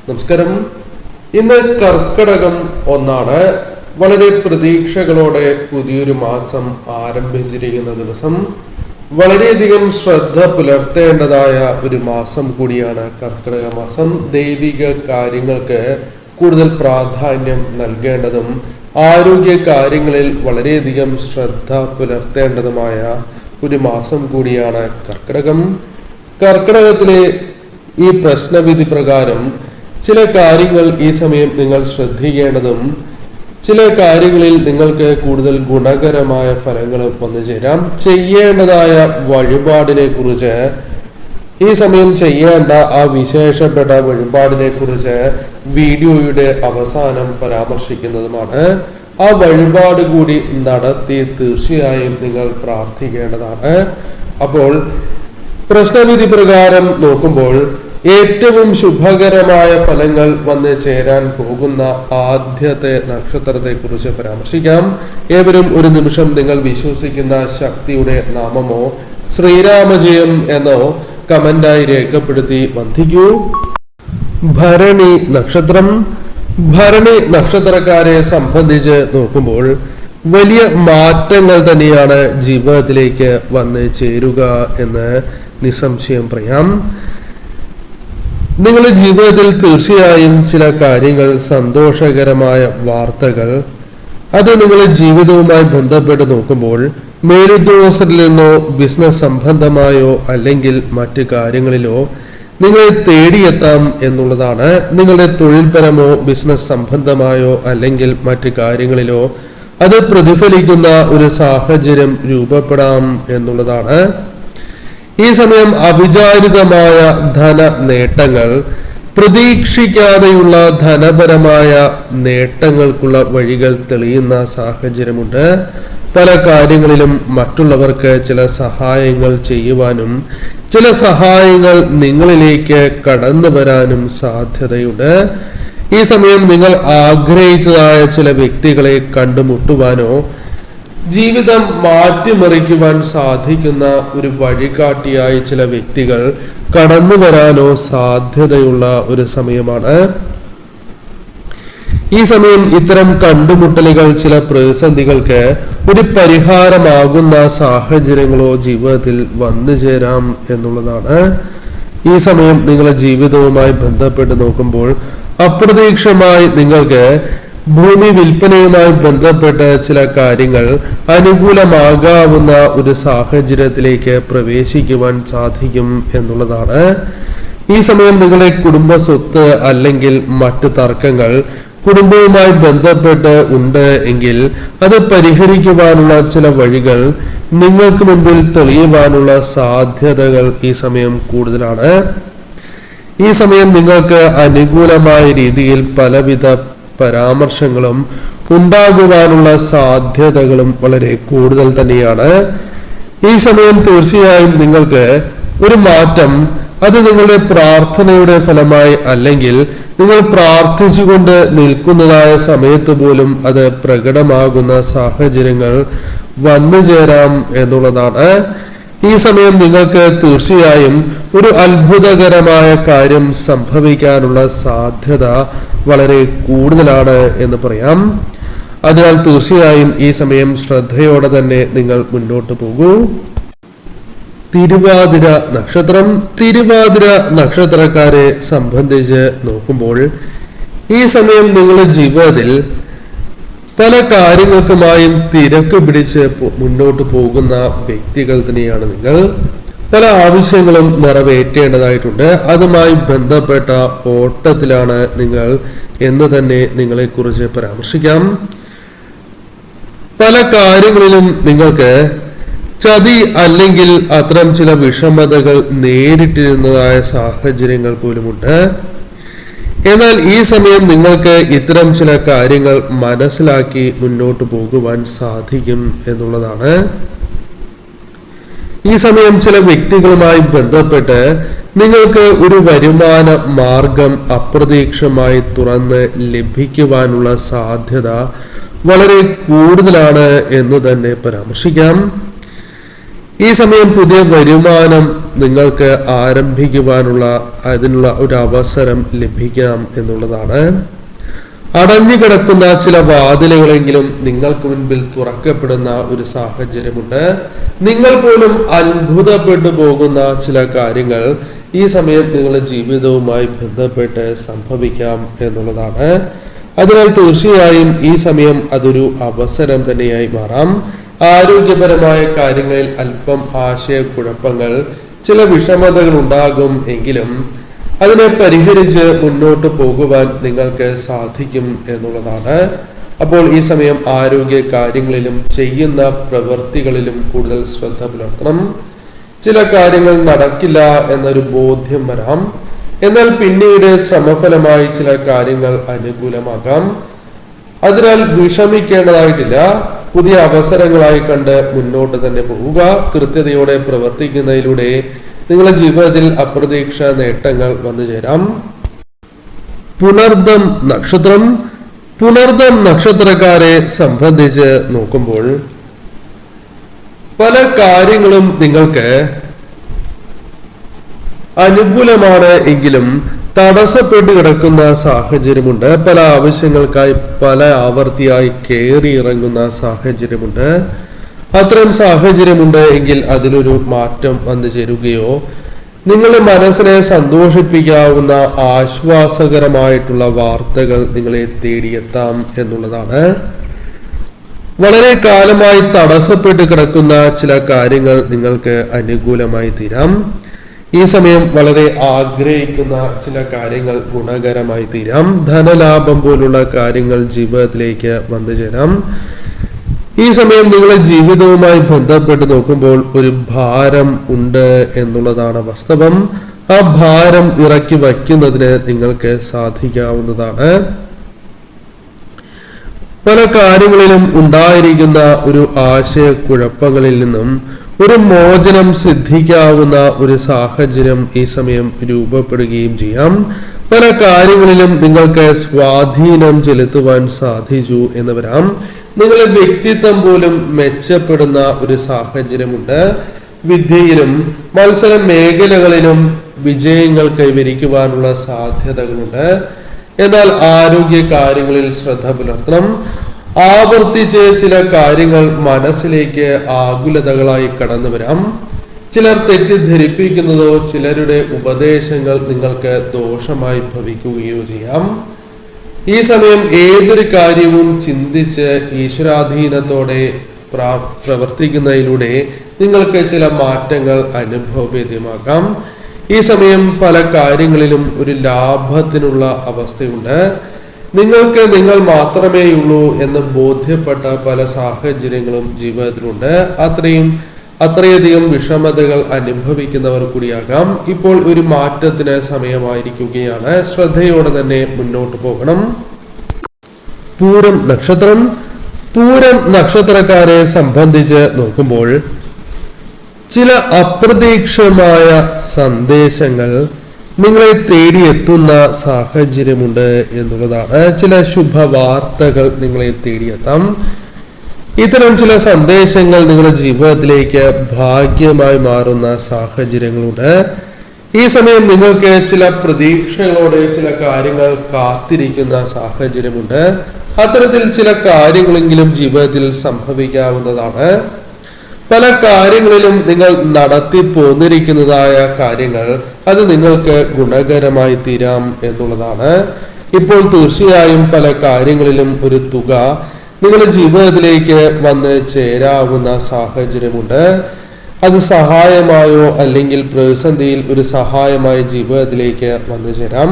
നമസ്കാരം. ഇന്ന് കർക്കിടകം 1 വളരെ പ്രതീക്ഷകളോടെ പുതിയൊരു മാസം ആരംഭിച്ചിരിക്കുന്ന ദിവസം. വളരെയധികം ശ്രദ്ധ പുലർത്തേണ്ടതായ ഒരു മാസം കൂടിയാണ് കർക്കിടക മാസം. ദൈവിക കാര്യങ്ങൾക്ക് കൂടുതൽ പ്രാധാന്യം നൽകേണ്ടതും ആരോഗ്യ കാര്യങ്ങളിൽ വളരെയധികം ശ്രദ്ധ പുലർത്തേണ്ടതുമായ ഒരു മാസം കൂടിയാണ് കർക്കിടകം. കർക്കിടകത്തിലെ ഈ പ്രശ്നവിധി പ്രകാരം ചില കാര്യങ്ങൾ ഈ സമയം നിങ്ങൾ ശ്രദ്ധിക്കേണ്ടതും ചില കാര്യങ്ങളിൽ നിങ്ങൾക്ക് കൂടുതൽ ഗുണകരമായ ഫലങ്ങൾ വന്നു ചേരാം. ചെയ്യേണ്ടതായ വഴിപാടിനെ കുറിച്ച് ഈ സമയം ചെയ്യേണ്ട ആ വിശേഷപ്പെട്ട വഴിപാടിനെ കുറിച്ച് വീഡിയോയുടെ അവസാനം പരാമർശിക്കുന്നതുമാണ്. ആ വഴിപാട് കൂടി നടത്തി തീർച്ചയായും നിങ്ങൾ പ്രാർത്ഥിക്കേണ്ടതാണ്. അപ്പോൾ പ്രശ്നവിധി പ്രകാരം നോക്കുമ്പോൾ ഏറ്റവും ശുഭകരമായ ഫലങ്ങൾ വന്ന് ചേരാൻ പോകുന്ന ആദ്യത്തെ നക്ഷത്രത്തെ കുറിച്ച് പരാമർശിക്കാം. ഏവരും ഒരു നിമിഷം നിങ്ങൾ വിശ്വസിക്കുന്ന ശക്തിയുടെ നാമമോ ശ്രീരാമജയം എന്നോ കമന്റായി രേഖപ്പെടുത്തി വന്ദിക്കൂ. ഭരണി നക്ഷത്രം. ഭരണി നക്ഷത്രക്കാരെ സംബന്ധിച്ച് നോക്കുമ്പോൾ വലിയ മാറ്റങ്ങൾ തന്നെയാണ് ജീവിതത്തിലേക്ക് വന്ന് ചേരുക എന്ന് നിസ്സംശയം പറയാം. നിങ്ങളുടെ ജീവിതത്തിൽ തീർച്ചയായും ചില കാര്യങ്ങൾ, സന്തോഷകരമായ വാർത്തകൾ, അത് നിങ്ങളുടെ ജീവിതവുമായി ബന്ധപ്പെട്ട് നോക്കുമ്പോൾ മേലുദ്യോഗസ്ഥരിൽ നിന്നോ ബിസിനസ് സംബന്ധമായോ അല്ലെങ്കിൽ മറ്റ് കാര്യങ്ങളിലോ നിങ്ങളെ തേടിയെത്താം എന്നുള്ളതാണ്. നിങ്ങളുടെ തൊഴിൽപരമോ ബിസിനസ് സംബന്ധമായോ അല്ലെങ്കിൽ മറ്റ് കാര്യങ്ങളിലോ അത് പ്രതിഫലിക്കുന്ന ഒരു സാഹചര്യം രൂപപ്പെടാം എന്നുള്ളതാണ്. ഈ സമയം അവിചാരിതമായ ധന നേട്ടങ്ങൾ, പ്രതീക്ഷിക്കാതെയുള്ള ധനപരമായ നേട്ടങ്ങൾക്കുള്ള വഴികൾ തെളിയുന്ന സാഹചര്യമുണ്ട്. പല കാര്യങ്ങളിലും മറ്റുള്ളവർക്ക് ചില സഹായങ്ങൾ ചെയ്യുവാനും ചില സഹായങ്ങൾ നിങ്ങളിലേക്ക് കടന്നു വരാനും സാധ്യതയുണ്ട്. ഈ സമയം നിങ്ങൾ ആഗ്രഹിച്ചതായ ചില വ്യക്തികളെ കണ്ടുമുട്ടുവാനോ ജീവിതം മാറ്റിമറിക്കുവാൻ സാധിക്കുന്ന ഒരു വഴികാട്ടിയായി ചില വ്യക്തികൾ കടന്നു വരാനോ സാധ്യതയുള്ള ഒരു സമയമാണ്. ഈ സമയം ഇത്തരം കണ്ടുമുട്ടലുകൾ ചില പ്രതിസന്ധികൾക്ക് ഒരു പരിഹാരമാകുന്ന സാഹചര്യങ്ങളോ ജീവിതത്തിൽ വന്നു ചേരാം എന്നുള്ളതാണ്. ഈ സമയം നിങ്ങളുടെ ജീവിതവുമായി ബന്ധപ്പെട്ട് നോക്കുമ്പോൾ അപ്രതീക്ഷിതമായി നിങ്ങൾക്ക് ഭൂമി വിൽപ്പനയുമായി ബന്ധപ്പെട്ട ചില കാര്യങ്ങൾ അനുകൂലമാകാവുന്ന ഒരു സാഹചര്യത്തിലേക്ക് പ്രവേശിക്കുവാൻ സാധിക്കും എന്നുള്ളതാണ്. ഈ സമയം നിങ്ങളുടെ കുടുംബ സ്വത്ത് അല്ലെങ്കിൽ മറ്റ് തർക്കങ്ങൾ കുടുംബവുമായി ബന്ധപ്പെട്ട് ഉണ്ട് എങ്കിൽ അത് പരിഹരിക്കുവാനുള്ള ചില വഴികൾ നിങ്ങൾക്ക് മുൻപിൽ തെളിയുവാനുള്ള സാധ്യതകൾ ഈ സമയം കൂടുതലാണ്. ഈ സമയം നിങ്ങൾക്ക് അനുകൂലമായ രീതിയിൽ പലവിധ പരാമർശങ്ങളും ഉണ്ടാകുവാനുള്ള സാധ്യതകളും വളരെ കൂടുതൽ തന്നെയാണ്. ഈ സമയം തീർച്ചയായും നിങ്ങൾക്ക് ഒരു മാറ്റം, അത് നിങ്ങളുടെ പ്രാർത്ഥനയുടെ ഫലമായി അല്ലെങ്കിൽ നിങ്ങൾ പ്രാർത്ഥിച്ചുകൊണ്ട് നിൽക്കുന്നതായ സമയത്ത് പോലും അത് പ്രകടമാകുന്ന സാഹചര്യങ്ങൾ വന്നു ചേരാം എന്നുള്ളതാണ്. ഈ സമയം നിങ്ങൾക്ക് തീർച്ചയായും ഒരു അത്ഭുതകരമായ കാര്യം സംഭവിക്കാനുള്ള സാധ്യത വളരെ കൂടുതലാണ് എന്ന് പറയാം. അതിനാൽ തീർച്ചയായും ഈ സമയം ശ്രദ്ധയോടെ തന്നെ നിങ്ങൾ മുന്നോട്ട് പോകൂ. തിരുവാതിര നക്ഷത്രം. തിരുവാതിര നക്ഷത്രക്കാരെ സംബന്ധിച്ച് നോക്കുമ്പോൾ ഈ സമയം നിങ്ങളുടെ ജീവിതത്തിൽ പല കാര്യങ്ങൾക്കുമായും തിരക്ക് പിടിച്ച് മുന്നോട്ട് പോകുന്ന വ്യക്തികൾ തന്നെയാണ് നിങ്ങൾ. പല ആവശ്യങ്ങളും നിറവേറ്റേണ്ടതായിട്ടുണ്ട്. അതുമായി ബന്ധപ്പെട്ട ഓട്ടത്തിലാണ് നിങ്ങൾ എന്ന് തന്നെ നിങ്ങളെക്കുറിച്ച് പരാമർശിക്കാം. പല കാര്യങ്ങളിലും നിങ്ങൾക്ക് ചതി അല്ലെങ്കിൽ അത്തരം ചില വിഷമതകൾ നേരിട്ടിരുന്നതായ സാഹചര്യങ്ങൾ പോലുമുണ്ട്. എന്നാൽ ഈ സമയം നിങ്ങൾക്ക് ഇത്തരം ചില കാര്യങ്ങൾ മനസ്സിലാക്കി മുന്നോട്ട് പോകുവാൻ സാധിക്കും എന്നുള്ളതാണ്. ഈ സമയം ചില വ്യക്തികളുമായി ബന്ധപ്പെട്ട് നിങ്ങൾക്ക് ഒരു വരുമാന മാർഗം അപ്രതീക്ഷിതമായി തുറന്ന് ലഭിക്കുവാനുള്ള സാധ്യത വളരെ കൂടുതലാണ് എന്ന് തന്നെ പരാമർശിക്കാം. ഈ സമയം പുതിയ വരുമാനം നിങ്ങൾക്ക് ആരംഭിക്കുവാനുള്ള അതിനുള്ള ഒരു അവസരം ലഭിക്കാം എന്നുള്ളതാണ്. അടഞ്ഞു കിടക്കുന്ന ചില വാതിലുകളെങ്കിലും നിങ്ങൾക്ക് മുൻപിൽ തുറക്കപ്പെടുന്ന ഒരു സാഹചര്യമുണ്ട്. നിങ്ങൾ പോലും അത്ഭുതപ്പെട്ടു പോകുന്ന ചില കാര്യങ്ങൾ ഈ സമയം നിങ്ങളുടെ ജീവിതവുമായി ബന്ധപ്പെട്ട് സംഭവിക്കാം എന്നുള്ളതാണ്. അതിനാൽ തീർച്ചയായും ഈ സമയം അതൊരു അവസരം തന്നെയായി മാറാം. ആരോഗ്യപരമായ കാര്യങ്ങളിൽ അല്പം ആശയക്കുഴപ്പങ്ങൾ, ചില വിഷമതകൾ ഉണ്ടാകും എങ്കിലും അതിനെ പരിഹരിച്ച് മുന്നോട്ട് പോകുവാൻ നിങ്ങൾക്ക് സാധിക്കും എന്നുള്ളതാണ്. അപ്പോൾ ഈ സമയം ആരോഗ്യ കാര്യങ്ങളിലും ചെയ്യുന്ന പ്രവൃത്തികളിലും കൂടുതൽ ശ്രദ്ധ പുലർത്തണം. ചില കാര്യങ്ങൾ നടക്കില്ല എന്നൊരു ബോധ്യം വരാം. എന്നാൽ പിന്നീട് ശ്രമഫലമായി ചില കാര്യങ്ങൾ അനുകൂലമാകാം. അതിനാൽ വിഷമിക്കേണ്ടതായിട്ടില്ല. പുതിയ അവസരങ്ങളായി കണ്ട് മുന്നോട്ട് തന്നെ പോവുക. കൃത്യതയോടെ പ്രവർത്തിക്കുന്നതിലൂടെ നിങ്ങളുടെ ജീവിതത്തിൽ അപ്രതീക്ഷ നേട്ടങ്ങൾ വന്നു ചേരാം. പുണർദം നക്ഷത്രം. പുണർദം നക്ഷത്രക്കാരെ സംബന്ധിച്ച് നോക്കുമ്പോൾ പല കാര്യങ്ങളും നിങ്ങൾക്ക് അനുകൂലമാണ് എങ്കിലും തടസ്സപ്പെട്ട് കിടക്കുന്ന സാഹചര്യമുണ്ട്. പല ആവശ്യങ്ങൾക്കായി പല ആവർത്തിയായി കയറി ഇറങ്ങുന്ന സാഹചര്യമുണ്ട്. അത്തരം സാഹചര്യമുണ്ട് എങ്കിൽ അതിലൊരു മാറ്റം വന്നു ചേരുകയോ നിങ്ങളുടെ മനസ്സിനെ സന്തോഷിപ്പിക്കാവുന്ന ആശ്വാസകരമായിട്ടുള്ള വാർത്തകൾ നിങ്ങളെ തേടിയെത്താം എന്നുള്ളതാണ്. വളരെ കാലമായി തടസ്സപ്പെട്ട് കിടക്കുന്ന ചില കാര്യങ്ങൾ നിങ്ങൾക്ക് അനുകൂലമായി തീരാം. ഈ സമയം വളരെ ആഗ്രഹിക്കുന്ന ചില കാര്യങ്ങൾ ഗുണകരമായി തീരാം. ധനലാഭം പോലുള്ള കാര്യങ്ങൾ ജീവിതത്തിലേക്ക് വന്നു ചേരാം. ഈ സമയം നിങ്ങളുടെ ജീവിതവുമായി ബന്ധപ്പെട്ട് നോക്കുമ്പോൾ ഒരു ഭാരം ഉണ്ട് എന്നുള്ളതാണ് വാസ്തവം. ആ ഭാരം ഇറക്കി വയ്ക്കുന്നതിന് നിങ്ങൾക്ക് സാധിക്കാവുന്നതാണ്. പല കാര്യങ്ങളിലും ഉണ്ടായിരിക്കുന്ന ഒരു ആശയക്കുഴപ്പങ്ങളിൽ നിന്നും ഒരു മോചനം സിദ്ധിക്കാവുന്ന ഒരു സാഹചര്യം ഈ സമയം രൂപപ്പെടുകയും ചെയ്യാം. പല കാര്യങ്ങളിലും നിങ്ങൾക്ക് സ്വാധീനം ചെലുത്തുവാൻ സാധിച്ചു എന്ന് വരാം. നിങ്ങളുടെ വ്യക്തിത്വം പോലും മെച്ചപ്പെടുന്ന ഒരു സാഹചര്യമുണ്ട്. വിദ്യയിലും മത്സര മേഖലകളിലും വിജയങ്ങൾ കൈവരിക്കുവാനുള്ള സാധ്യതകളുണ്ട്. എന്നാൽ ആരോഗ്യ കാര്യങ്ങളിൽ ശ്രദ്ധ പുലർത്തണം. ആവർത്തിച്ച് ചില കാര്യങ്ങൾ മനസ്സിലേക്ക് ആകുലതകളായി കടന്നു വരാം. ചിലർ തെറ്റിദ്ധരിപ്പിക്കുന്നതോ ചിലരുടെ ഉപദേശങ്ങൾ നിങ്ങൾക്ക് ദോഷമായി ഭവിക്കുകയോ ചെയ്യാം. ഈ സമയം ഏതൊരു കാര്യവും ചിന്തിച്ച് ഈശ്വരാധീനത്തോടെ പ്രവർത്തിക്കുന്നതിലൂടെ നിങ്ങൾക്ക് ചില മാറ്റങ്ങൾ അനുഭവവേദ്യമാകാം. ഈ സമയം പല കാര്യങ്ങളിലും ഒരു ലാഭത്തിനുള്ള അവസ്ഥയുണ്ട്. നിങ്ങൾക്ക് നിങ്ങൾ മാത്രമേയുള്ളൂ എന്ന് ബോധ്യപ്പെട്ട പല സാഹചര്യങ്ങളും ജീവിതത്തിലുണ്ട്. അത്രയധികം വിഷമതകൾ അനുഭവിക്കുന്നവർ കൂടിയാകാം. ഇപ്പോൾ ഒരു മാറ്റത്തിന് സമയമായിരിക്കുകയാണ്. ശ്രദ്ധയോടെ തന്നെ മുന്നോട്ട് പോകണം. പൂരം നക്ഷത്രം. പൂരം നക്ഷത്രക്കാരെ സംബന്ധിച്ച് നോക്കുമ്പോൾ ചില അപ്രതീക്ഷിതമായ സന്ദേശങ്ങൾ നിങ്ങളെ തേടിയെത്തുന്ന സാഹചര്യമുണ്ട് എന്നുള്ളതാണ്. ചില ശുഭവാർത്തകൾ നിങ്ങളെ തേടിയെത്താം. ഇത്തരം ചില സന്ദേശങ്ങൾ നിങ്ങളുടെ ജീവിതത്തിലേക്ക് ഭാഗ്യമായി മാറുന്ന സാഹചര്യങ്ങളുണ്ട്. ഈ സമയം നിങ്ങൾക്ക് ചില പ്രതീക്ഷകളോടെ ചില കാര്യങ്ങൾ കാത്തിരിക്കുന്ന സാഹചര്യമുണ്ട്. അത്തരത്തിൽ ചില കാര്യങ്ങളെങ്കിലും ജീവിതത്തിൽ സംഭവിക്കാവുന്നതാണ്. പല കാര്യങ്ങളിലും നിങ്ങൾ നടത്തി പോന്നിരിക്കുന്നതായ കാര്യങ്ങൾ അത് നിങ്ങൾക്ക് ഗുണകരമായി തീരാം എന്നുള്ളതാണ്. ഇപ്പോൾ തീർച്ചയായും പല കാര്യങ്ങളിലും ഒരു തുക നിങ്ങളുടെ ജീവിതത്തിലേക്ക് വന്ന് ചേരാവുന്ന സാഹചര്യമുണ്ട്. അത് സഹായമായോ അല്ലെങ്കിൽ പ്രതിസന്ധിയിൽ ഒരു സഹായമായ ജീവിതത്തിലേക്ക് വന്നു ചേരാം.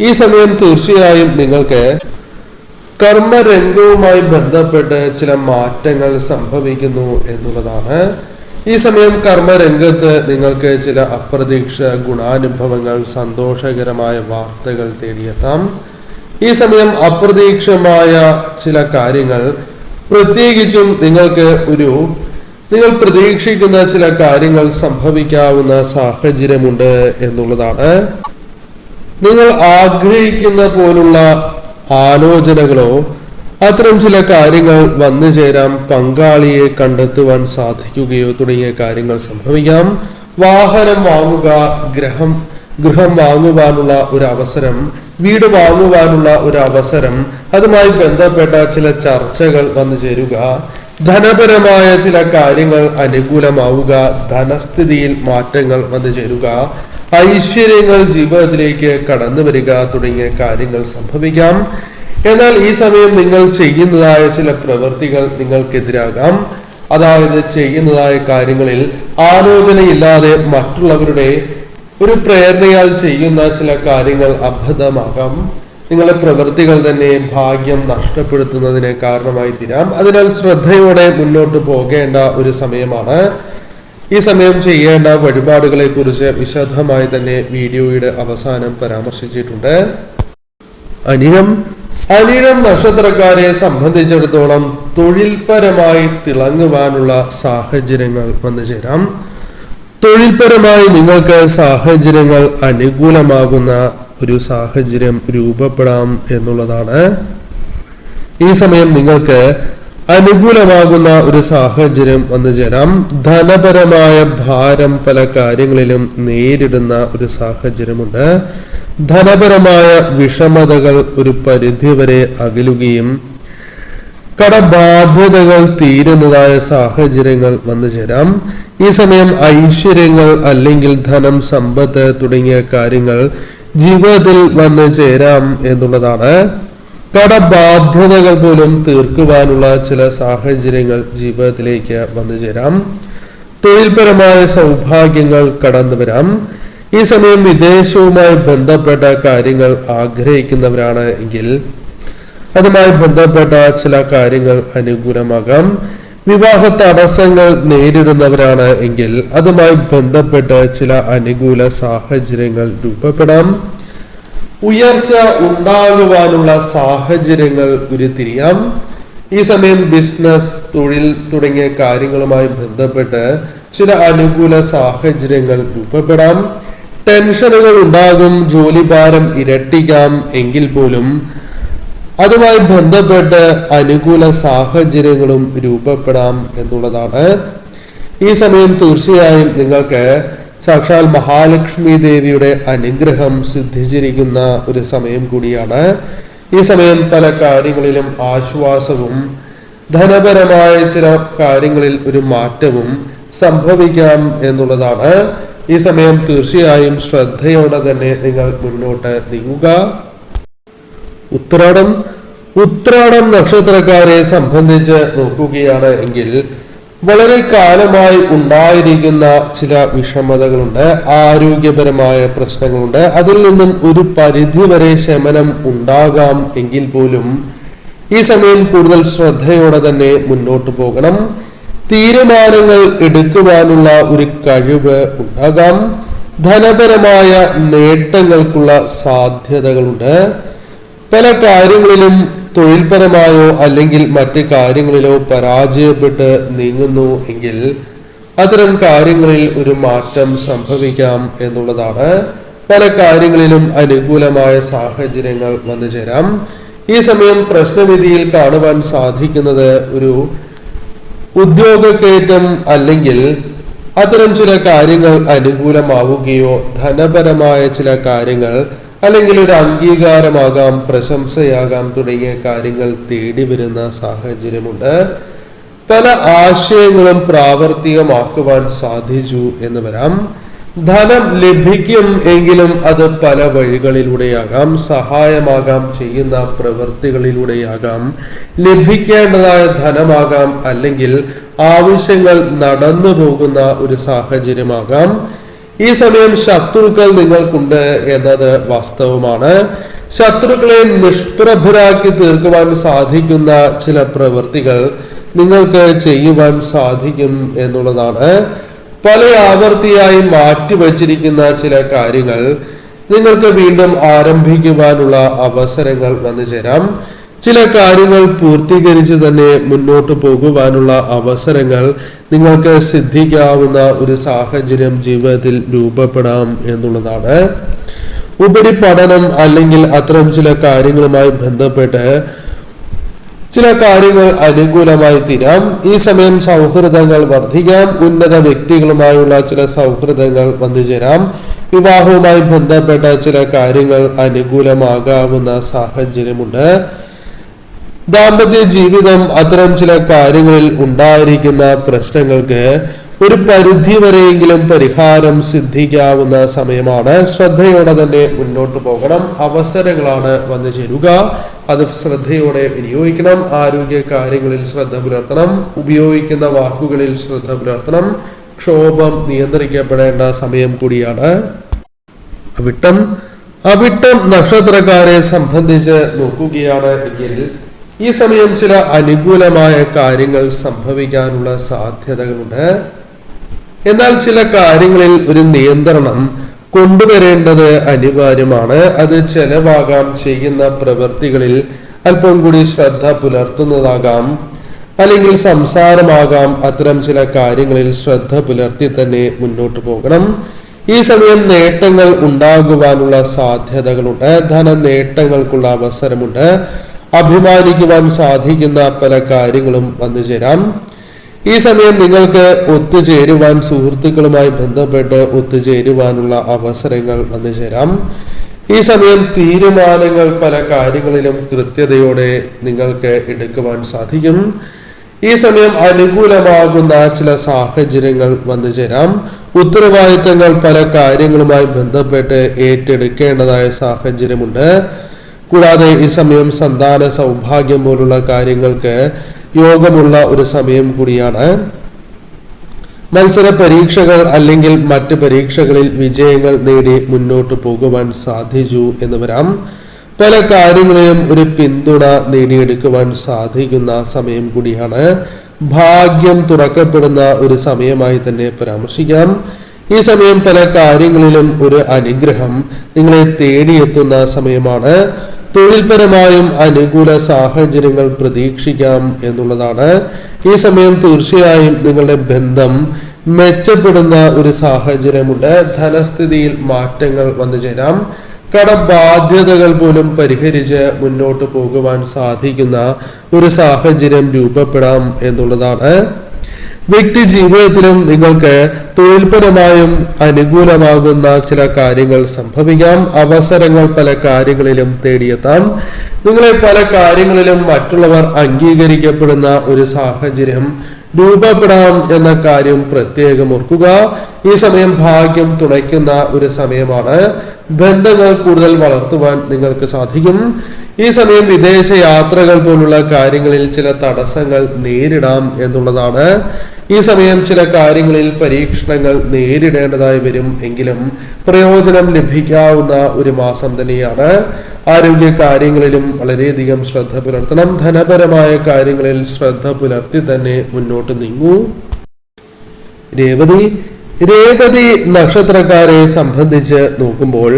ഈ സമയം തീർച്ചയായും നിങ്ങൾക്ക് കർമ്മരംഗവുമായി ബന്ധപ്പെട്ട് ചില മാറ്റങ്ങൾ സംഭവിക്കുന്നു എന്നുള്ളതാണ്. ഈ സമയം കർമ്മരംഗത്ത് നിങ്ങൾക്ക് ചില അപ്രതീക്ഷിത ഗുണാനുഭവങ്ങൾ, സന്തോഷകരമായ വാർത്തകൾ തേടിയെത്താം. ഈ സമയം അപ്രതീക്ഷിതമായ ചില കാര്യങ്ങൾ, പ്രത്യേകിച്ചും നിങ്ങൾ പ്രതീക്ഷിക്കുന്ന ചില കാര്യങ്ങൾ സംഭവിക്കാവുന്ന സാഹചര്യമുണ്ട് എന്നുള്ളതാണ്. നിങ്ങൾ ആഗ്രഹിക്കുന്ന പോലുള്ള ആലോചനകളോ അത്തരം ചില കാര്യങ്ങൾ വന്നു ചേരാം. പങ്കാളിയെ കണ്ടെത്തുവാൻ സാധിക്കുകയോ തുടങ്ങിയ കാര്യങ്ങൾ സംഭവിക്കാം. വാഹനം വാങ്ങുക, ഗൃഹം വാങ്ങുവാനുള്ള ഒരു അവസരം, വീട് വാങ്ങുവാനുള്ള ഒരു അവസരം, അതുമായി ബന്ധപ്പെട്ട ചില ചർച്ചകൾ വന്നു ചേരുക. ധനപരമായ ചില കാര്യങ്ങൾ അനുകൂലമാവുക, ധനസ്ഥിതിയിൽ മാറ്റങ്ങൾ വന്നു ചേരുക, ഐശ്വര്യങ്ങൾ ജീവിതത്തിലേക്ക് കടന്നു വരിക തുടങ്ങിയ കാര്യങ്ങൾ സംഭവിക്കാം. എന്നാൽ ഈ സമയം നിങ്ങൾ ചെയ്യുന്നതായ ചില പ്രവൃത്തികൾ നിങ്ങൾക്കെതിരാകാം. അതായത് ചെയ്യുന്നതായ കാര്യങ്ങളിൽ ആലോചനയില്ലാതെ മറ്റുള്ളവരുടെ ഒരു പ്രേരണയാൽ ചെയ്യുന്ന ചില കാര്യങ്ങൾ അബദ്ധമാകാം. നിങ്ങളുടെ പ്രവൃത്തികൾ തന്നെ ഭാഗ്യം നഷ്ടപ്പെടുത്തുന്നതിന് കാരണമായി തീരാം. അതിനാൽ ശ്രദ്ധയോടെ മുന്നോട്ട് പോകേണ്ട ഒരു സമയമാണ്. ഈ സമയം ചെയ്യേണ്ട വഴിപാടുകളെ കുറിച്ച് വിശദമായി തന്നെ വീഡിയോയുടെ അവസാനം പരാമർശിച്ചിട്ടുണ്ട്. അനിഴം നക്ഷത്രക്കാരെ സംബന്ധിച്ചിടത്തോളം തൊഴിൽപരമായി തിളങ്ങുവാനുള്ള സാഹചര്യങ്ങൾ വന്നു ചേരാം. തൊഴിൽപരമായി നിങ്ങൾക്ക് സാഹചര്യങ്ങൾ അനുകൂലമാകുന്ന ഒരു സാഹചര്യം രൂപപ്പെടാം എന്നുള്ളതാണ്. ഈ സമയം നിങ്ങൾക്ക് അനുകൂലമാകുന്ന ഒരു സാഹചര്യം വന്നു ചേരാം. ധനപരമായ ഭാരം പല കാര്യങ്ങളിലും നേരിടുന്ന ഒരു സാഹചര്യമുണ്ട്. ധനപരമായ വിഷമതകൾ ഒരു പരിധിവരെ അകലുകയും കടബാധ്യതകൾ തീരുന്നതായ സാഹചര്യങ്ങൾ വന്നു ചേരാം. ഈ സമയം ഐശ്വര്യങ്ങൾ അല്ലെങ്കിൽ ധനം, സമ്പത്ത് തുടങ്ങിയ കാര്യങ്ങൾ ജീവിതത്തിൽ വന്നു ചേരാം എന്നുള്ളതാണ്. കടബാധ്യതകൾ പോലും തീർക്കുവാനുള്ള ചില സാഹചര്യങ്ങൾ ജീവിതത്തിലേക്ക് വന്നു ചേരാം. തൊഴിൽപരമായ സൗഭാഗ്യങ്ങൾ കടന്നു വരാം. ഈ സമയം വിദേശവുമായി ബന്ധപ്പെട്ട കാര്യങ്ങൾ ആഗ്രഹിക്കുന്നവരാണ് എങ്കിൽ അതുമായി ബന്ധപ്പെട്ട ചില കാര്യങ്ങൾ അനുകൂലമാകാം. വിവാഹ തടസ്സങ്ങൾ നേരിടുന്നവരാണ് എങ്കിൽ അതുമായി ബന്ധപ്പെട്ട് ചില അനുകൂല സാഹചര്യങ്ങൾ രൂപപ്പെടാം. ഉയർച്ച ഉണ്ടാകുവാനുള്ള സാഹചര്യങ്ങൾ ഉരുത്തിരിയാം. ഈ സമയം ബിസിനസ്, തൊഴിൽ തുടങ്ങിയ കാര്യങ്ങളുമായി ബന്ധപ്പെട്ട് ചില അനുകൂല സാഹചര്യങ്ങൾ രൂപപ്പെടാം. ടെൻഷനുകൾ ഉണ്ടാകും, ജോലിഭാരം ഇരട്ടിക്കാം എങ്കിൽ പോലും അതുമായി ബന്ധപ്പെട്ട് അനുകൂല സാഹചര്യങ്ങളും രൂപപ്പെടാം എന്നുള്ളതാണ്. ഈ സമയം തീർച്ചയായും നിങ്ങൾക്ക് സാക്ഷാൽ മഹാലക്ഷ്മി ദേവിയുടെ അനുഗ്രഹം സിദ്ധിച്ചിരിക്കുന്ന ഒരു സമയം കൂടിയാണ്. ഈ സമയം പല കാര്യങ്ങളിലും ആശ്വാസവും ധനപരമായ ചില കാര്യങ്ങളിൽ ഒരു മാറ്റവും സംഭവിക്കാം എന്നുള്ളതാണ്. ഈ സമയം തീർച്ചയായും ശ്രദ്ധയോടെ തന്നെ നിങ്ങൾ മുന്നോട്ട് നീങ്ങുക. ഉത്രാടം നക്ഷത്രക്കാരെ സംബന്ധിച്ച് നോക്കുകയാണ് എങ്കിൽ വളരെ കാലമായി ഉണ്ടായിരിക്കുന്ന ചില വിഷമതകളുണ്ട്, ആരോഗ്യപരമായ പ്രശ്നങ്ങളുണ്ട്. അതിൽ നിന്നും ഒരു പരിധിവരെ ശമനം ഉണ്ടാകാം എങ്കിൽ പോലും ഈ സമയം കൂടുതൽ ശ്രദ്ധയോടെ തന്നെ മുന്നോട്ട് പോകണം. തീരുമാനങ്ങൾ എടുക്കുവാനുള്ള ഒരു കഴിവ് ഉണ്ടാകാം. ധനപരമായ നേട്ടങ്ങൾക്കുള്ള സാധ്യതകളുണ്ട്. പല കാര്യങ്ങളിലും തൊഴിൽപരമായോ അല്ലെങ്കിൽ മറ്റ് കാര്യങ്ങളിലോ പരാജയപ്പെട്ട് നീങ്ങുന്നു എങ്കിൽ അത്തരം കാര്യങ്ങളിൽ ഒരു മാറ്റം സംഭവിക്കാം എന്നുള്ളതാണ്. പല കാര്യങ്ങളിലും അനുകൂലമായ സാഹചര്യങ്ങൾ വന്നു ചേരാം. ഈ സമയം പ്രശ്നവിധിയിൽ കാണുവാൻ സാധിക്കുന്നത് ഒരു ഉദ്യോഗക്കയറ്റം അല്ലെങ്കിൽ അത്തരം ചില കാര്യങ്ങൾ അനുകൂലമാവുകയോ ധനപരമായ ചില കാര്യങ്ങൾ അല്ലെങ്കിൽ ഒരു അംഗീകാരമാകാം, പ്രശംസയാകാം തുടങ്ങിയ കാര്യങ്ങൾ തേടി വരുന്ന സാഹചര്യമുണ്ട്. പല ആശയങ്ങളും പ്രാവർത്തികമാക്കുവാൻ സാധിച്ചു എന്ന് വരാം. ധനം ലഭിക്കും എങ്കിലും അത് പല വഴികളിലൂടെയാകാം, സഹായമാകാം, ചെയ്യുന്ന പ്രവൃത്തികളിലൂടെയാകാം, ലഭിക്കേണ്ടതായ ധനമാകാം, അല്ലെങ്കിൽ ആവശ്യങ്ങൾ നടന്നു പോകുന്ന ഒരു സാഹചര്യമാകാം. ഈ സമയം ശത്രുക്കൾ നിങ്ങൾക്കുണ്ട് എന്നത് വാസ്തവമാണ്. ശത്രുക്കളെ നിഷ്പ്രഭരാക്കി തീർക്കുവാൻ സാധിക്കുന്ന ചില പ്രവൃത്തികൾ നിങ്ങൾക്ക് ചെയ്യുവാൻ സാധിക്കും എന്നുള്ളതാണ്. പല ആവർത്തിയായി മാറ്റിവച്ചിരിക്കുന്ന ചില കാര്യങ്ങൾ നിങ്ങൾക്ക് വീണ്ടും ആരംഭിക്കുവാനുള്ള അവസരങ്ങൾ വന്നു ചേരാം. ചില കാര്യങ്ങൾ പൂർത്തീകരിച്ച് തന്നെ മുന്നോട്ട് പോകുവാനുള്ള അവസരങ്ങൾ നിങ്ങൾക്ക് സിദ്ധിക്കാവുന്ന ഒരു സാഹചര്യം ജീവിതത്തിൽ രൂപപ്പെടാം എന്നുള്ളതാണ്. ഉപരിപഠനം അല്ലെങ്കിൽ അത്തരം ചില കാര്യങ്ങളുമായി ബന്ധപ്പെട്ട് ചില കാര്യങ്ങൾ അനുകൂലമായി തീരാം. ഈ സമയം സൗഹൃദങ്ങൾ വർദ്ധിക്കാം. ഉന്നത വ്യക്തികളുമായുള്ള ചില സൗഹൃദങ്ങൾ വന്നുചേരാം. വിവാഹവുമായി ബന്ധപ്പെട്ട ചില കാര്യങ്ങൾ അനുകൂലമാകാവുന്ന സാഹചര്യമുണ്ട്. ദാമ്പത്യ ജീവിതം അത്തരം ചില കാര്യങ്ങളിൽ ഉണ്ടായിരിക്കുന്ന പ്രശ്നങ്ങൾക്ക് ഒരു പരിധി വരെയെങ്കിലും പരിഹാരം സിദ്ധിക്കാവുന്ന സമയമാണ്. ശ്രദ്ധയോടെ തന്നെ മുന്നോട്ട് പോകണം. അവസരങ്ങളാണ് വന്നു ചേരുക, അത് ശ്രദ്ധയോടെ വിനിയോഗിക്കണം. ആരോഗ്യ കാര്യങ്ങളിൽ ശ്രദ്ധ പുലർത്തണം. ഉപയോഗിക്കുന്ന വാക്കുകളിൽ ശ്രദ്ധ പുലർത്തണം. ക്ഷോഭം നിയന്ത്രിക്കപ്പെടേണ്ട സമയം കൂടിയാണ്. അവിട്ടം നക്ഷത്രക്കാരെ സംബന്ധിച്ച് നോക്കുകയാണ് എങ്കിൽ ഈ സമയം ചില അനുകൂലമായ കാര്യങ്ങൾ സംഭവിക്കാനുള്ള സാധ്യതകളുണ്ട്. എന്നാൽ ചില കാര്യങ്ങളിൽ ഒരു നിയന്ത്രണം കൊണ്ടുവരേണ്ടത് അനിവാര്യമാണ്. അത് ചെലവാകാം. ചെയ്യുന്ന പ്രവൃത്തികളിൽ അല്പം കൂടി ശ്രദ്ധ പുലർത്തുന്നതാകാം, അല്ലെങ്കിൽ സംസാരമാകാം. അത്തരം ചില കാര്യങ്ങളിൽ ശ്രദ്ധ പുലർത്തി തന്നെ മുന്നോട്ട് പോകണം. ഈ സമയം നേട്ടങ്ങൾ ഉണ്ടാകുവാനുള്ള സാധ്യതകളുണ്ട്. ധന നേട്ടങ്ങൾക്കുള്ള അവസരമുണ്ട്. അഭിമാനിക്കുവാൻ സാധിക്കുന്ന പല കാര്യങ്ങളും വന്നു ചേരാം. ഈ സമയം നിങ്ങൾക്ക് ഒത്തുചേരുവാൻ, സുഹൃത്തുക്കളുമായി ബന്ധപ്പെട്ട് ഒത്തുചേരുവാനുള്ള അവസരങ്ങൾ വന്നു ചേരാം. ഈ സമയം തീരുമാനങ്ങൾ പല കാര്യങ്ങളിലും കൃത്യതയോടെ നിങ്ങൾക്ക് എടുക്കുവാൻ സാധിക്കും. ഈ സമയം അനുകൂലമാകുന്ന ചില സാഹചര്യങ്ങൾ വന്നു ചേരാം. ഉത്തരവാദിത്തങ്ങൾ പല കാര്യങ്ങളുമായി ബന്ധപ്പെട്ട് ഏറ്റെടുക്കേണ്ടതായ സാഹചര്യമുണ്ട്. കൂടാതെ ഈ സമയം സന്താന സൗഭാഗ്യം പോലുള്ള കാര്യങ്ങൾക്ക് യോഗമുള്ള ഒരു സമയം കൂടിയാണ്. മത്സര പരീക്ഷകൾ അല്ലെങ്കിൽ മറ്റ് പരീക്ഷകളിൽ വിജയങ്ങൾ നേടി മുന്നോട്ട് പോകുവാൻ സാധിച്ചു എന്ന് വരാം. പല കാര്യങ്ങളിലും ഒരു പിന്തുണ നേടിയെടുക്കുവാൻ സാധിക്കുന്ന സമയം കൂടിയാണ്. ഭാഗ്യം തുറക്കപ്പെടുന്ന ഒരു സമയമായി തന്നെ പരാമർശിക്കാം. ഈ സമയം പല കാര്യങ്ങളിലും ഒരു അനുഗ്രഹം നിങ്ങളെ തേടിയെത്തുന്ന സമയമാണ്. തൊഴിൽപരമായും അനുകൂല സാഹചര്യങ്ങൾ പ്രതീക്ഷിക്കാം എന്നുള്ളതാണ്. ഈ സമയം തീർച്ചയായും നിങ്ങളുടെ ബന്ധം മെച്ചപ്പെടുന്ന ഒരു സാഹചര്യമുണ്ട്. ധനസ്ഥിതിയിൽ മാറ്റങ്ങൾ വന്നു ചേരാം. കടബാധ്യതകൾ പോലും പരിഹരിച്ച് മുന്നോട്ട് പോകുവാൻ സാധിക്കുന്ന ഒരു സാഹചര്യം രൂപപ്പെടാം എന്നുള്ളതാണ്. വ്യക്തി ജീവിതത്തിലും നിങ്ങൾക്ക് തൊഴിൽപരമായും അനുകൂലമാകുന്ന ചില കാര്യങ്ങൾ സംഭവിക്കാം. അവസരങ്ങൾ പല കാര്യങ്ങളിലും തേടിയെത്താം. നിങ്ങളെ പല കാര്യങ്ങളിലും മറ്റുള്ളവർ അംഗീകരിക്കപ്പെടുന്ന ഒരു സാഹചര്യം രൂപപ്പെടാം എന്ന കാര്യം പ്രത്യേകം ഓർക്കുക. ഈ സമയം ഭാഗ്യം തുണയ്ക്കുന്ന ഒരു സമയമാണ്. ബന്ധങ്ങൾ കൂടുതൽ വളർത്തുവാൻ നിങ്ങൾക്ക് സാധിക്കും. ഈ സമയം വിദേശ യാത്രകൾ പോലുള്ള കാര്യങ്ങളിൽ ചില തടസ്സങ്ങൾ നേരിടാം എന്നുള്ളതാണ്. ഈ സമയം ചില കാര്യങ്ങളിൽ പരീക്ഷണങ്ങൾ നേരിടേണ്ടതായി വരും. എങ്കിലും പ്രയോജനം ലഭിക്കാവുന്ന ഒരു മാസം തന്നെയാണ്. ആരോഗ്യ കാര്യങ്ങളിലും വളരെയധികം ശ്രദ്ധ പുലർത്തണം. ധനപരമായ കാര്യങ്ങളിൽ ശ്രദ്ധ പുലർത്തി തന്നെ മുന്നോട്ട് നീങ്ങൂ. രേവതി നക്ഷത്രക്കാരെ സംബന്ധിച്ച് നോക്കുമ്പോൾ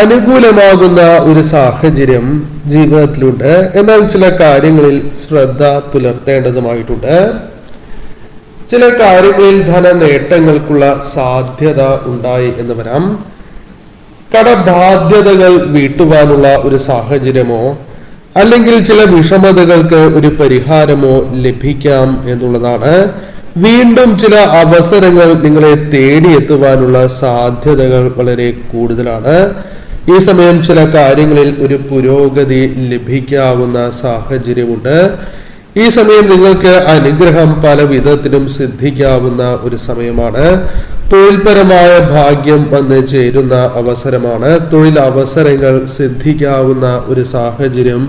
അനുകൂലമാകുന്ന ഒരു സാഹചര്യം ജീവിതത്തിലുണ്ട്. എന്നാൽ ചില കാര്യങ്ങളിൽ ശ്രദ്ധ പുലർത്തേണ്ടതുമായിട്ടുണ്ട്. ചില കാര്യങ്ങളിൽ ധന നേട്ടങ്ങൾക്കുള്ള സാധ്യത ഉണ്ടായി എന്ന് വരാം. കടബാധ്യതകൾ വീട്ടുവാനുള്ള ഒരു സാഹചര്യമോ അല്ലെങ്കിൽ ചില വിഷമതകൾക്ക് ഒരു പരിഹാരമോ ലഭിക്കാം എന്നുള്ളതാണ്. വീണ്ടും ചില അവസരങ്ങൾ നിങ്ങളെ തേടിയെത്തുവാനുള്ള സാധ്യതകൾ വളരെ കൂടുതലാണ്. ഈ സമയം ചില കാര്യങ്ങളിൽ ഒരു പുരോഗതി ലഭിക്കാവുന്ന സാഹചര്യമുണ്ട്. ഈ സമയം നിങ്ങൾക്ക് അനുഗ്രഹം പല വിധത്തിലും സിദ്ധിക്കാവുന്ന ഒരു സമയമാണ്. തൊഴിൽപരമായ ഭാഗ്യം വന്ന് ചേരുന്ന അവസരമാണ്. തൊഴിൽ അവസരങ്ങൾ സിദ്ധിക്കാവുന്ന ഒരു സാഹചര്യം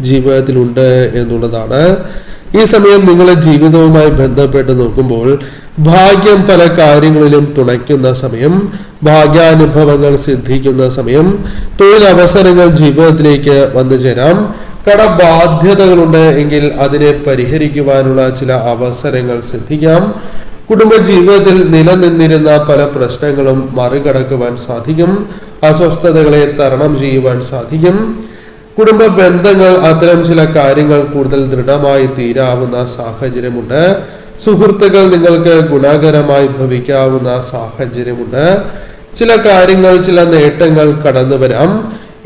ജീവിതത്തിലുണ്ട് എന്നുള്ളതാണ്. ഈ സമയം നിങ്ങളുടെ ജീവിതവുമായി ബന്ധപ്പെട്ട് നോക്കുമ്പോൾ ഭാഗ്യം പല കാര്യങ്ങളിലും തുണയ്ക്കുന്ന സമയം, ഭാഗ്യാനുഭവങ്ങൾ സിദ്ധിക്കുന്ന സമയം, തൊഴിലവസരങ്ങൾ ജീവിതത്തിലേക്ക് വന്നു ചേരാം. കടബാധ്യതകളുണ്ട് എങ്കിൽ അതിനെ പരിഹരിക്കുവാനുള്ള ചില അവസരങ്ങൾ സിദ്ധിക്കാം. കുടുംബ ജീവിതത്തിൽ നിലനിന്നിരുന്ന പല പ്രശ്നങ്ങളും മറികടക്കുവാൻ സാധിക്കും. അസ്വസ്ഥതകളെ തരണം ചെയ്യുവാൻ സാധിക്കും. കുടുംബ ബന്ധങ്ങൾ അത്തരം ചില കാര്യങ്ങൾ കൂടുതൽ ദൃഢമായി തീരാവുന്ന സാഹചര്യമുണ്ട്. സുഹൃത്തുക്കൾ നിങ്ങൾക്ക് ഗുണകരമായി ഭവിക്കാവുന്ന സാഹചര്യമുണ്ട്. ചില കാര്യങ്ങൾ, ചില നേട്ടങ്ങൾ കടന്നു വരാം.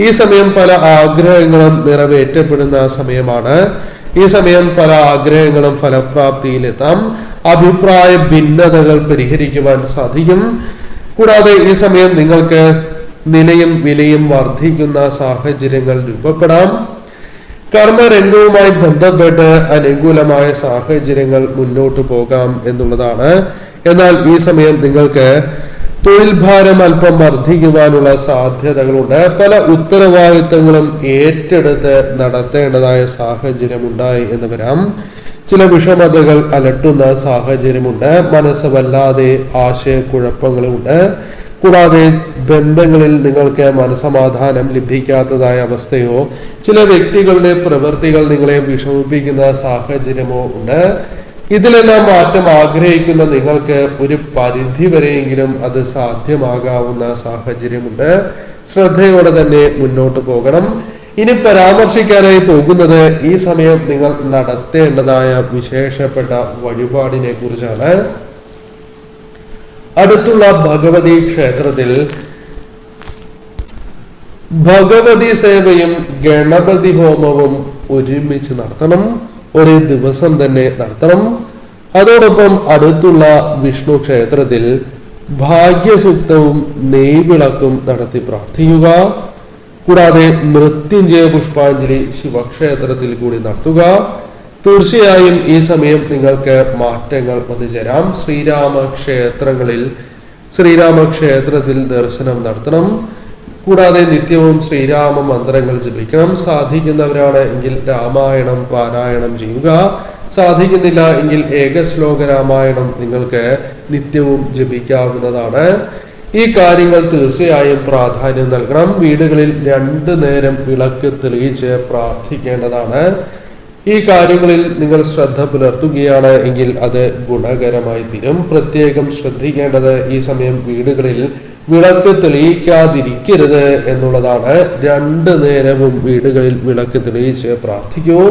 ഈ സമയം പല ആഗ്രഹങ്ങളും നിറവേറ്റപ്പെടുന്ന സമയമാണ്. ഈ സമയം പല ആഗ്രഹങ്ങളും ഫലപ്രാപ്തിയിലെത്താം. അഭിപ്രായ ഭിന്നതകൾ പരിഹരിക്കുവാൻ സാധിക്കും. കൂടാതെ ഈ സമയം നിങ്ങൾക്ക് നിലയും വിലയും വർദ്ധിക്കുന്ന സാഹചര്യങ്ങൾ രൂപപ്പെടാം. കർമ്മരംഗവുമായി ബന്ധപ്പെട്ട് അനുകൂലമായ സാഹചര്യങ്ങൾ മുന്നോട്ട് പോകാം എന്നുള്ളതാണ്. എന്നാൽ ഈ സമയം നിങ്ങൾക്ക് തൊഴിൽ ഭാരം അല്പം വർദ്ധിക്കുവാനുള്ള സാധ്യതകളുണ്ട്. പല ഉത്തരവാദിത്തങ്ങളും ഏറ്റെടുത്ത് നടത്തേണ്ടതായ സാഹചര്യം ഉണ്ടായി എന്ന് വരാം. ചില വിഷമതകൾ അലട്ടുന്ന സാഹചര്യമുണ്ട്. മനസ്സ് വല്ലാതെ ആശയക്കുഴപ്പങ്ങളുണ്ട്. കൂടാതെ ബന്ധങ്ങളിൽ നിങ്ങൾക്ക് മനസമാധാനം ലഭിക്കാത്തതായ അവസ്ഥയോ ചില വ്യക്തികളുടെ പ്രവൃത്തികൾ നിങ്ങളെ വിഷമിപ്പിക്കുന്ന സാഹചര്യമോ ഉണ്ട്. ഇതിലെല്ലാം മാറ്റം ആഗ്രഹിക്കുന്ന നിങ്ങൾക്ക് ഒരു പരിധി വരെയെങ്കിലും അത് സാധ്യമാകാവുന്ന സാഹചര്യമുണ്ട്. ശ്രദ്ധയോടെ തന്നെ മുന്നോട്ട് പോകണം. ഇനി പരാമർശിക്കാനായി പോകുന്നത് ഈ സമയം നിങ്ങൾ നടത്തേണ്ടതായ വിശേഷപ്പെട്ട വഴിപാടിനെ കുറിച്ചാണ്. അടുത്തുള്ള ഭഗവതി ക്ഷേത്രത്തിൽ ഭഗവതി സേവയും ഗണപതി ഹോമവും ഒരുമിച്ച് നടത്തണം. ഒരേ ദിവസം തന്നെ നടത്തണം. അതോടൊപ്പം അടുത്തുള്ള വിഷ്ണു ക്ഷേത്രത്തിൽ ഭാഗ്യസൂക്തവും നെയ്വിളക്കും നടത്തി പ്രാർത്ഥിക്കുക. കൂടാതെ മൃത്യുഞ്ജയ പുഷ്പാഞ്ജലി ശിവക്ഷേത്രത്തിൽ കൂടി നടത്തുക. തീർച്ചയായും ഈ സമയം നിങ്ങൾക്ക് മാറ്റങ്ങൾ വന്നു ചേരാം. ശ്രീരാമക്ഷേത്രത്തിൽ ദർശനം നടത്തണം. കൂടാതെ നിത്യവും ശ്രീരാമ മന്ത്രങ്ങൾ ജപിക്കണം. സാധിക്കുന്നവരാണ് എങ്കിൽ രാമായണം പാരായണം ചെയ്യുക. സാധിക്കുന്നില്ല എങ്കിൽ ഏകശ്ലോക രാമായണം നിങ്ങൾക്ക് നിത്യവും ജപിക്കാവുന്നതാണ്. ഈ കാര്യങ്ങൾ തീർച്ചയായും പ്രാധാന്യം നൽകണം. വീടുകളിൽ 2 നേരം വിളക്ക് തെളിയിച്ച് പ്രാർത്ഥിക്കേണ്ടതാണ്. ഈ കാര്യങ്ങളിൽ നിങ്ങൾ ശ്രദ്ധ പുലർത്തുകയാണ് എങ്കിൽ അത് ഗുണകരമായി തീരും. പ്രത്യേകം ശ്രദ്ധിക്കേണ്ടത് ഈ സമയം വീടുകളിൽ വിളക്ക് തെളിയിക്കാതിരിക്കരുത് എന്നുള്ളതാണ്. 2 നേരവും വീടുകളിൽ വിളക്ക് തെളിയിച്ച് പ്രാർത്ഥിക്കൂ.